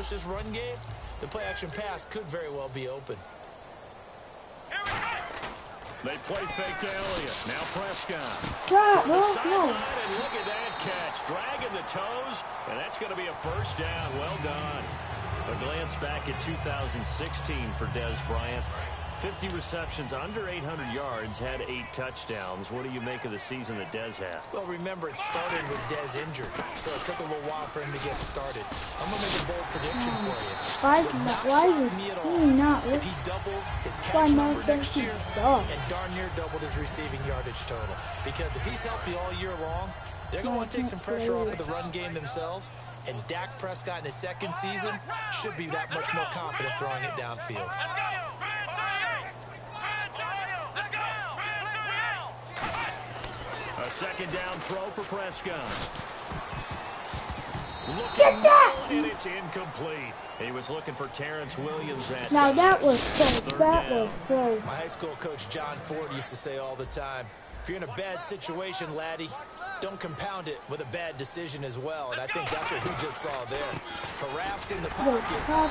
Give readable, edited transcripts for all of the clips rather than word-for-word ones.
establish this run game, the play-action pass could very well be open. They play fake to Elliott. Now Prescott. God, no. And look at that catch. Dragging the toes. And that's going to be a first down. Well done. A glance back at 2016 for Dez Bryant. 50 receptions, under 800 yards, had 8 touchdowns. What do you make of the season that Dez had? Well, remember, it started with Dez injured, so it took a little while for him to get started. I'm going to make a bold prediction for you. Why is he not? If he doubled his catch number next year and darn near doubled his receiving yardage total. Because if he's healthy all year long, they're going to want to take some pressure off of the run game themselves. And Dak Prescott in his second season should be that much more confident throwing it downfield. A second down throw for Prescott. Get that! And it's incomplete. He was looking for Terrence Williams at now that was close. That was close. My high school coach John Ford used to say all the time, if you're in a bad situation, laddie, don't compound it with a bad decision as well. And I think that's what we just saw there. Harassed in the pocket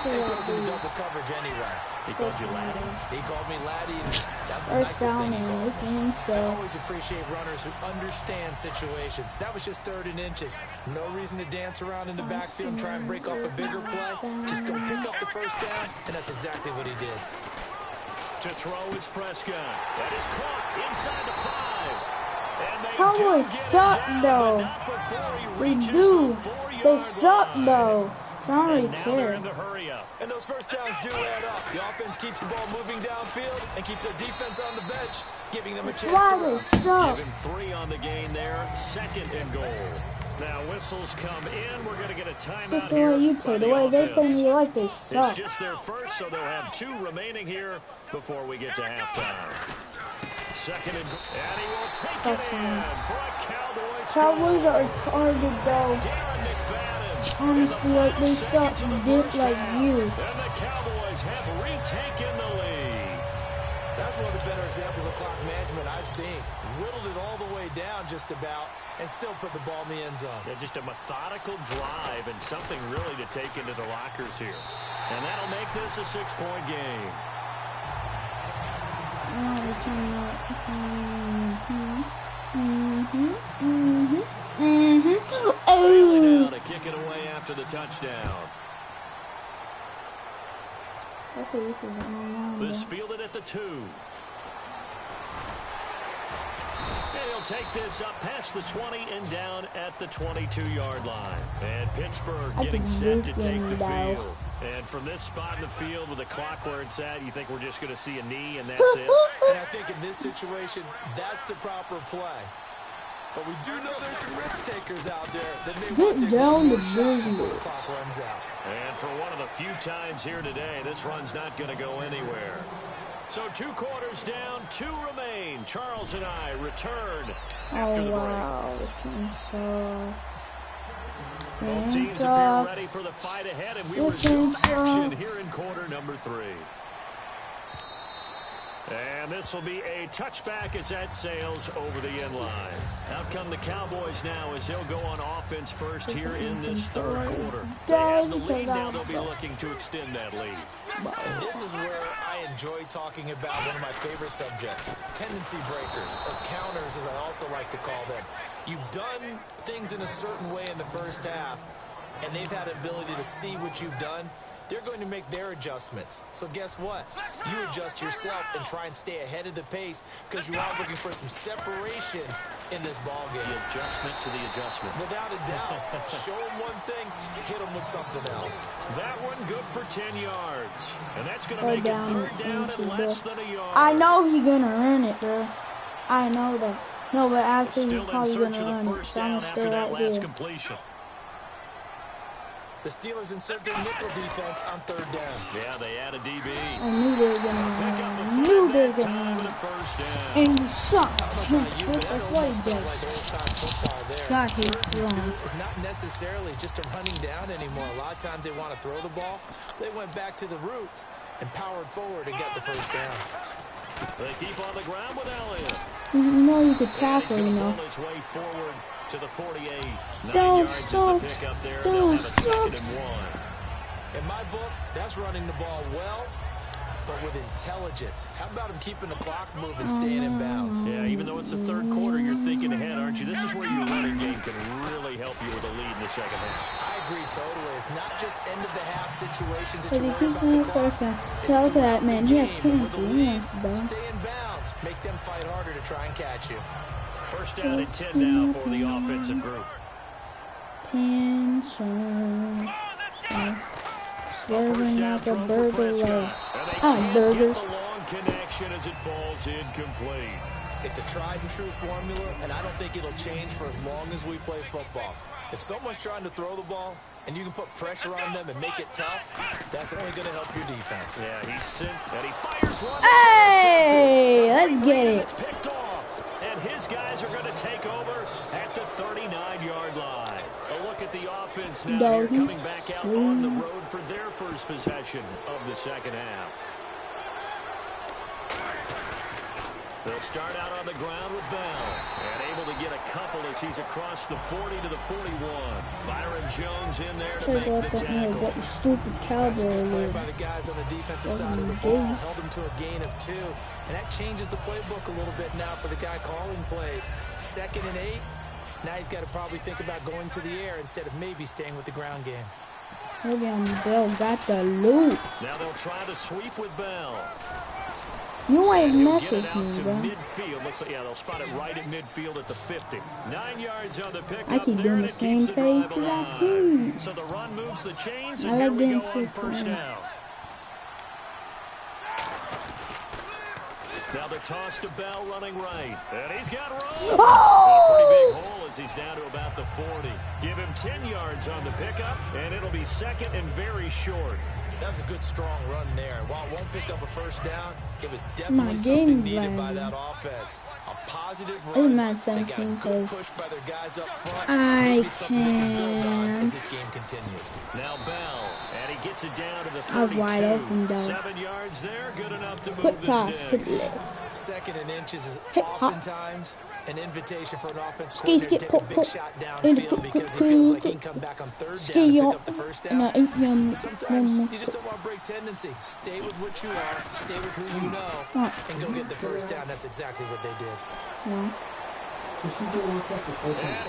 and goes into double coverage anyway. He called you laddie? He called me laddie, and that's the nicest thing he called me. I always appreciate runners who understand situations. That was just 3rd and inches. No reason to dance around in the backfield and try and break off a bigger play. Just go pick up the first down, and that's exactly what he did. To throw is Prescott. That is caught inside the 5. Cowboys suck, though. They do. They suck, though. So I don't really care. And those first downs do add up. The offense keeps the ball moving downfield and keeps their defense on the bench, giving them a chance to run. Give him 3 on the gain there. 2nd and goal. Now whistles come in. We're going to get a timeout. Just the way you play. The way they play me like they suck. It's just their first, so they'll have 2 remaining here before we get to halftime. 2nd and he will take it in for a Cowboys. Cowboys are retarded, though. Honestly, like they suck dick like you. And the Cowboys have retaken the lead. That's one of the better examples of clock management I've seen. Whittled it all the way down just about and still put the ball in the end zone. Yeah, just a methodical drive and something really to take into the lockers here. And that'll make this a 6-point game. Oh. To kick it away after the touchdown. Okay, this is This fielded at the 2. And he'll take this up past the 20 and down at the 22-yard line. And Pittsburgh getting set to take the field. And from this spot in the field with the clock where it's at, you think we're just going to see a knee and that's it? And I think in this situation, that's the proper play. But we do know there's some risk takers out there that may want to down the shot before the clock runs out. And for one of the few times here today, this run's not going to go anywhere. So 2 quarters down, 2 remain. Charles and I return after the break. Wow, this one sucks. Both teams appear ready for the fight ahead, and we resume action here in quarter number 3. And this will be a touchback as that sails over the end line. Out come the Cowboys now as they'll go on offense first here in this 3rd quarter. They have the lead now. They'll be looking to extend that lead. And this is where I enjoy talking about one of my favorite subjects, tendency breakers, or counters as I also like to call them. You've done things in a certain way in the first half, and they've had the ability to see what you've done. They're going to make their adjustments. So guess what? You adjust yourself and try and stay ahead of the pace because you are looking for some separation in this ball game. The adjustment to the adjustment. Without a doubt. Show them one thing, hit them with something else. That one good for 10 yards. And that's going to make it 3rd down and less than a yard. I know he's going to run it, bro. I know that. No, but after he's probably going to run it. So I'm going to stay right here. Completion. The Steelers insert their nickel defense on 3rd down. Yeah, they add a DB. I knew they were going to run. I knew they were going to run. And you suck. That's what he does. God hates run. It's not necessarily just a running down anymore. A lot of times they want to throw the ball. They went back to the roots and powered forward and got the first down. They keep on the ground with Elliott. You know you could tackle, you know. His way forward to the 48. 9 Don't yards is the pick up there. They'll have a 2nd and 1. In my book, that's running the ball well, but with intelligence. How about him keeping the clock moving, staying in bounds? Yeah, even though it's the third quarter, you're thinking ahead, aren't you? This is where your running game can really help you with a lead in the second half. I agree totally. It's not just end-of-the-half situations that But you he worry keeps about me the clock. perfect. It's Tell throughout that the man, he has game, with cancer. the He lead, wants to die. stay in bounds. Make them fight harder to try and catch you. First down and 10 now for the offensive group. Cancer. Swerving like a burger leg. Burger. The long connection as it falls incomplete. It's a tried and true formula, and I don't think it'll change for as long as we play football. If someone's trying to throw the ball, and you can put pressure on them and make it tough, that's only going to help your defense. Yeah, he's sent, and he fires one. Hey, let's get it. It's picked off, and his guys are going to take over at the 39-yard line. A look at the offense now here, coming back out on the road for their first possession of the second half. They'll start out on the ground with Bell, and able to get a couple as he's across the 40 to the 41. Byron Jones in there to make the tackle. What the stupid cowboy Play by the guys on the defensive side of the ball, held him to a gain of 2, and that changes the playbook a little bit now for the guy calling plays. 2nd and 8. Now he's got to probably think about going to the air instead of maybe staying with the ground game. Maybe Bell got the loot. Now they'll try to sweep with Bell. You ain't messing with me, bro. Midfield. Looks like, yeah, they'll spot it right at midfield at the 50. 9 yards on the pickup. I keep doing the same thing. So the run moves the chains, I and like here we doing go on first down. Now the toss to Bell running right. And he's got room. Oh! And a pretty big hole as he's down to about the 40. Give him 10 yards on the pickup, and it'll be 2nd and very short. That was a good, strong run there. While it won't pick up a first down, it was definitely something needed by that offense. A positive run. They got a good push by their guys up front. I can't. As this game continues. Now Bell, and he gets it down to the 32. Wide open, though. 7 yards there, good enough to Quick move the toss to sticks. the left. 2nd and inches is Hip hop. oftentimes an invitation for an offense Ski, coordinator to take a big shot downfield because he feels like he can come back on 3rd down and pick up the first down. But sometimes you just don't want to break tendency. Stay with what you are, stay with who you know, and go get the first down. That's exactly what they did. And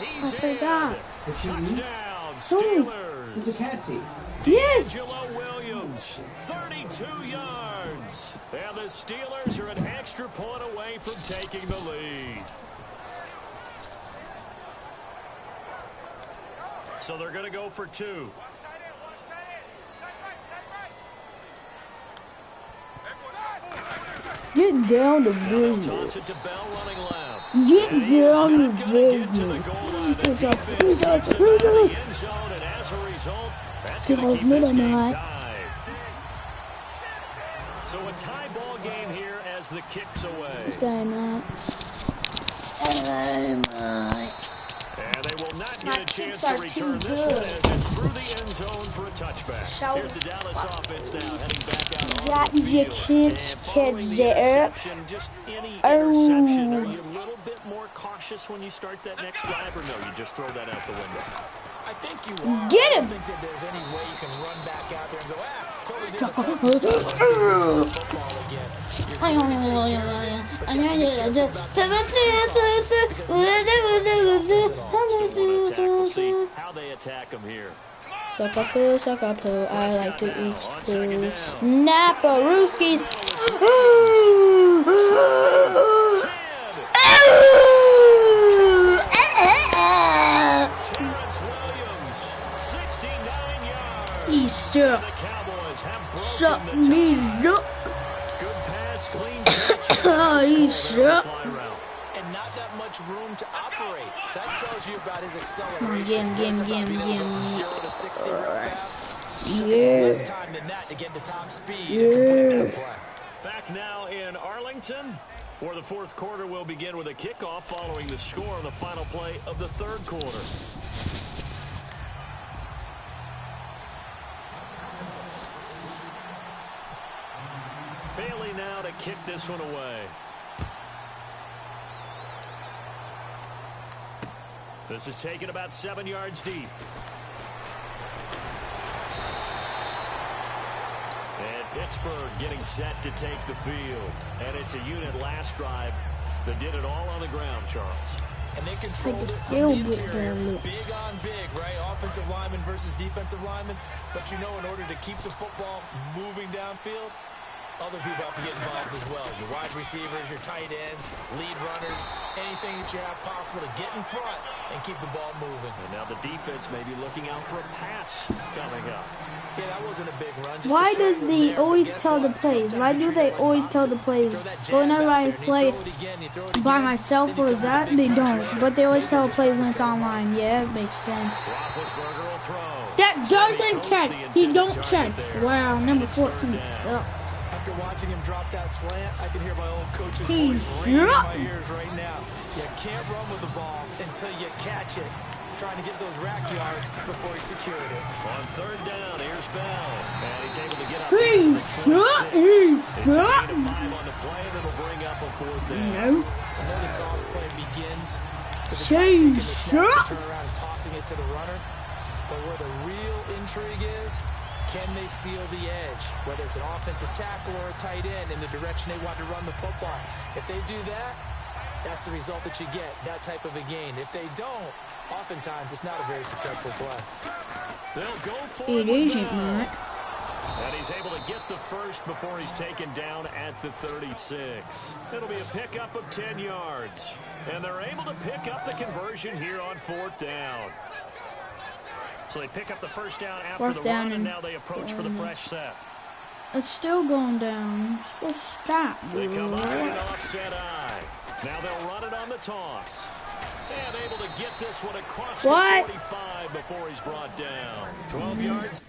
he's I forgot. Touchdown, Steelers. Yes. D'Angelo Williams, 32 yards. And the Steelers are an extra point away from taking the lead. So they're going to go for 2. Get down the bridge. Toss it to Bell running left. Get down the bridge. Get to the goal line. The Who's defense up? keeps him out of the end zone, and as a result, that's going to keep this game tied. So a tie ball game here as the kicks away. This guy, man. And they will not get a chance to return this one as it's through the end zone for a touchback. Here's the Dallas offense now heading back out on the field. And following the interception, just any interception, are you a little bit more cautious when you start that next drive, or no, you just throw that out the window? I think you are. Get him! I don't think that there's any way you can run back out there and go, totally different football again. We'll see how they attack them here. Suck-a-poo, I like to eat poo. Naparooskies. He suck. Suck me up. He suck. And not that much room to operate. So that tells you about his acceleration. Game. 0 to 60 real fast. Yeah. Less time than that to get to top speed and complete that play. Back now in Arlington, where the fourth quarter will begin with a kickoff following the score on the final play of the third quarter. Bailey now to kick this one away. This is taken about 7 yards deep. Pittsburgh getting set to take the field. And it's a unit last drive that did it all on the ground, Charles. And they controlled it from the interior. Big on big, right? Offensive lineman versus defensive lineman. But you know, in order to keep the football moving downfield, other people have to get involved as well. Your wide receivers, your tight ends, lead runners, anything that you have possible to get in front and keep the ball moving. And now the defense may be looking out for a pass coming up. Yeah, that wasn't a big run. Why do they always tell the plays? Why do they always tell the plays? Whenever I play by myself or that, they don't. But they always tell the plays when it's online. Yeah, that makes sense. That doesn't catch. He don't catch. Wow, number 14 sucks. After watching him drop that slant, I can hear my old coach's voice ringing in my ears right now. You can't run with the ball until you catch it. Trying to get those rack yards before he secured it. On third down, here's Bell. And he's able to get up. He's shot. He's shot. It's a 5 on the play, and it'll bring up a 4th down. No. I know the toss play begins with the Say taking the snap shot. to turn around and tossing it to the runner. But where the real intrigue is, can they seal the edge? Whether it's an offensive tackle or a tight end in the direction they want to run the football. If they do that, that's the result that you get, that type of a gain. If they don't, oftentimes it's not a very successful play. They'll go for It isn't, Matt. And he's able to get the first before he's taken down at the 36. It'll be a pickup of 10 yards. And they're able to pick up the conversion here on 4th down. So they pick up the first down after the run, and now they approach for the fresh set. It's still going down. It's supposed to stop. They come up with an offset eye. Now they'll run it on the toss. And able to get this one across the 45 before he's brought down. 12 yards.